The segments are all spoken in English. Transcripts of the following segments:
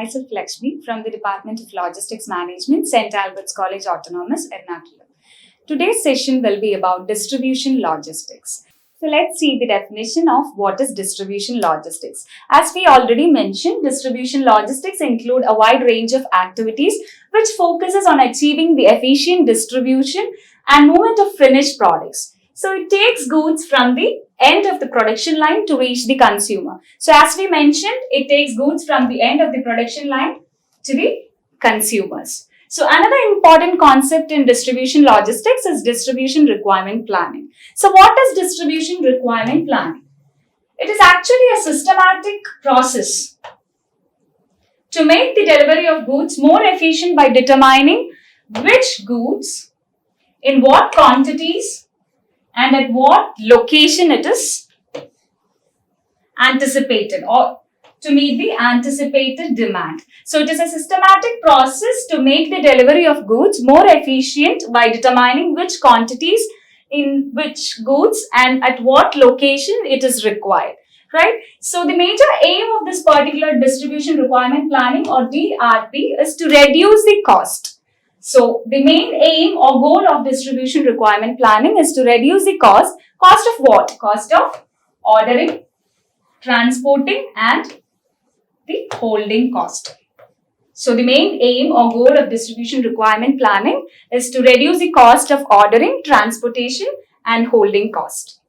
myself Lakshmi from the Department of Logistics Management, St. Albert's College Autonomous, Ernakulam. Today's session will be about distribution logistics. So let's see the definition of what is distribution logistics. As we already mentioned, distribution logistics include a wide range of activities which focuses on achieving the efficient distribution and movement of finished products. So it takes goods from the end of the production line to reach the consumer. So as we mentioned, it takes goods from the end of the production line to the consumers. So another important concept in distribution logistics is distribution requirement planning. So what is distribution requirement planning? It is actually a systematic process to make the delivery of goods more efficient by determining which goods, in what quantities, and at what location it is anticipated or to meet the anticipated demand. So it is a systematic process to make the delivery of goods more efficient by determining which quantities in which goods and at what location it is required, right? So the major aim of this particular distribution requirement planning or DRP is to reduce the cost. So the main aim or goal of distribution requirement planning is to reduce the cost. Cost of what? Cost of ordering, transporting and the holding cost. So the main aim or goal of distribution requirement planning is to reduce the cost of ordering, transportation and holding cost.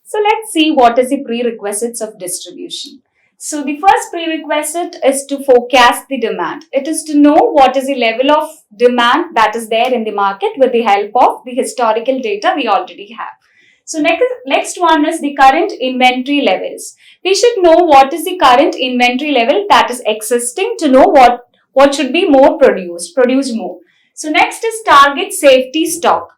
So let's see what is the prerequisites of distribution. So the first prerequisite is to forecast the demand. It is to know what is the level of demand that is there in the market with the help of the historical data we already have. So next one is the current inventory levels. We should know what is the current inventory level that is existing to know what should be more produced more. So next is target safety stock.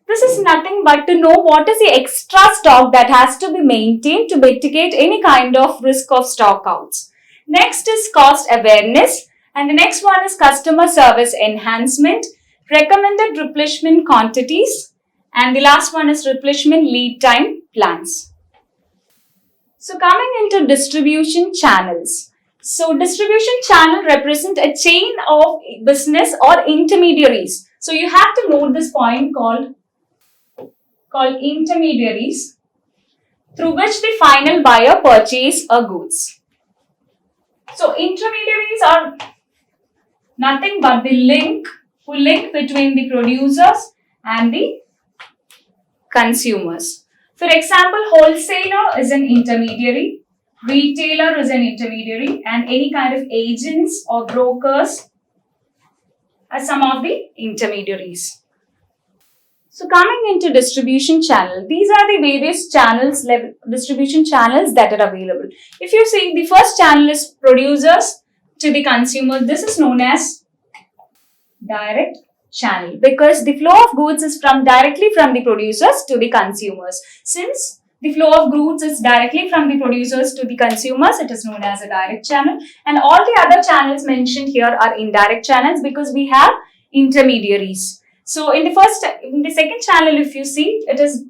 This is nothing but to know what is the extra stock that has to be maintained to mitigate any kind of risk of stock outs. Next is cost awareness and the next one is customer service enhancement, recommended replenishment quantities and the last one is replenishment lead time plans. So coming into distribution channels. So distribution channel represent a chain of business or intermediaries. So you have to note this point called intermediaries through which the final buyer purchase a goods. So intermediaries are nothing but the link between the producers and the consumers. For example, wholesaler is an intermediary, retailer is an intermediary and any kind of agents or brokers are some of the intermediaries. So coming into distribution channel, these are the various channels, distribution channels that are available. If you see, the first channel is producers to the consumer. This is known as direct channel because the flow of goods is directly from the producers to the consumers. Since the flow of goods is directly from the producers to the consumers, it is known as a direct channel. And all the other channels mentioned here are indirect channels because we have intermediaries. So in the second channel, if you see, it is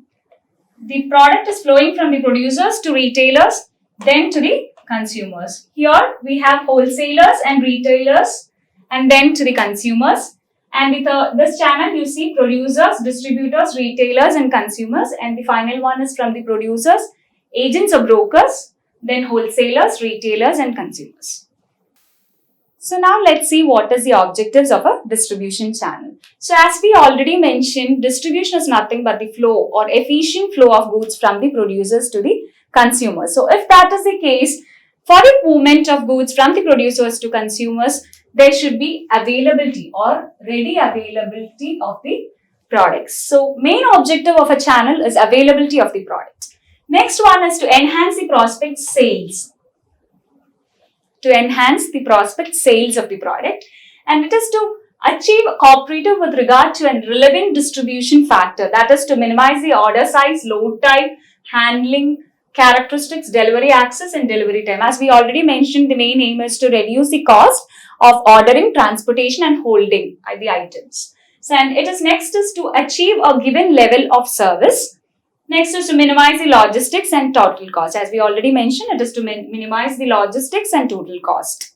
the product is flowing from the producers to retailers, then to the consumers. Here we have wholesalers and retailers and then to the consumers. And with this channel, you see producers, distributors, retailers and consumers. And the final one is from the producers, agents or brokers, then wholesalers, retailers and consumers. So now let's see what is the objectives of a distribution channel. So as we already mentioned, distribution is nothing but the flow or efficient flow of goods from the producers to the consumers. So if that is the case, for the movement of goods from the producers to consumers, there should be availability or ready availability of the products. So main objective of a channel is availability of the product. Next one is to enhance the prospect sales. To enhance the prospect sales of the product, and it is to achieve cooperative with regard to a relevant distribution factor, that is to minimize the order size, load type, handling characteristics, delivery access and delivery time. As we already mentioned, the main aim is to reduce the cost of ordering, transportation and holding the items. So, and it is next is to achieve a given level of service. Next is to minimize the logistics and total cost. As we already mentioned, it is to minimize the logistics and total cost.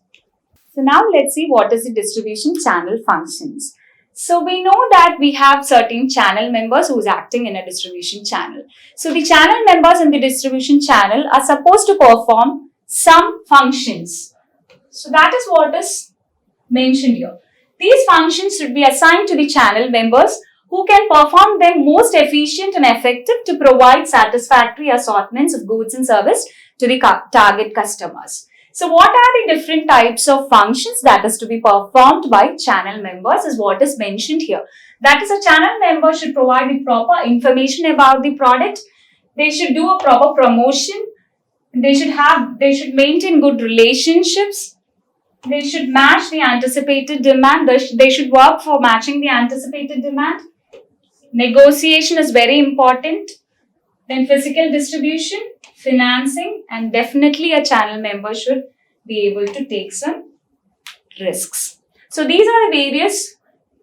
So now let's see what is the distribution channel functions. So we know that we have certain channel members who is acting in a distribution channel. So the channel members in the distribution channel are supposed to perform some functions. So that is what is mentioned here. These functions should be assigned to the channel members who can perform them most efficient and effective to provide satisfactory assortments of goods and service to the target customers. So what are the different types of functions that is to be performed by channel members is what is mentioned here. That is, a channel member should provide the proper information about the product. They should do a proper promotion. They should maintain good relationships. They should match the anticipated demand. They should work for matching the anticipated demand. Negotiation is very important. Then physical distribution, financing, and definitely a channel member should be able to take some risks. So these are the various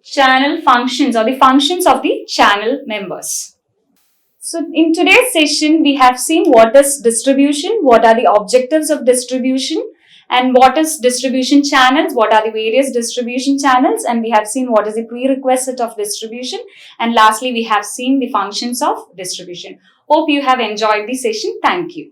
channel functions or the functions of the channel members. So in today's session, we have seen what is distribution, what are the objectives of distribution, and what is distribution channels, what are the various distribution channels, and we have seen what is the prerequisite of distribution, and lastly we have seen the functions of distribution. Hope you have enjoyed the session. Thank you.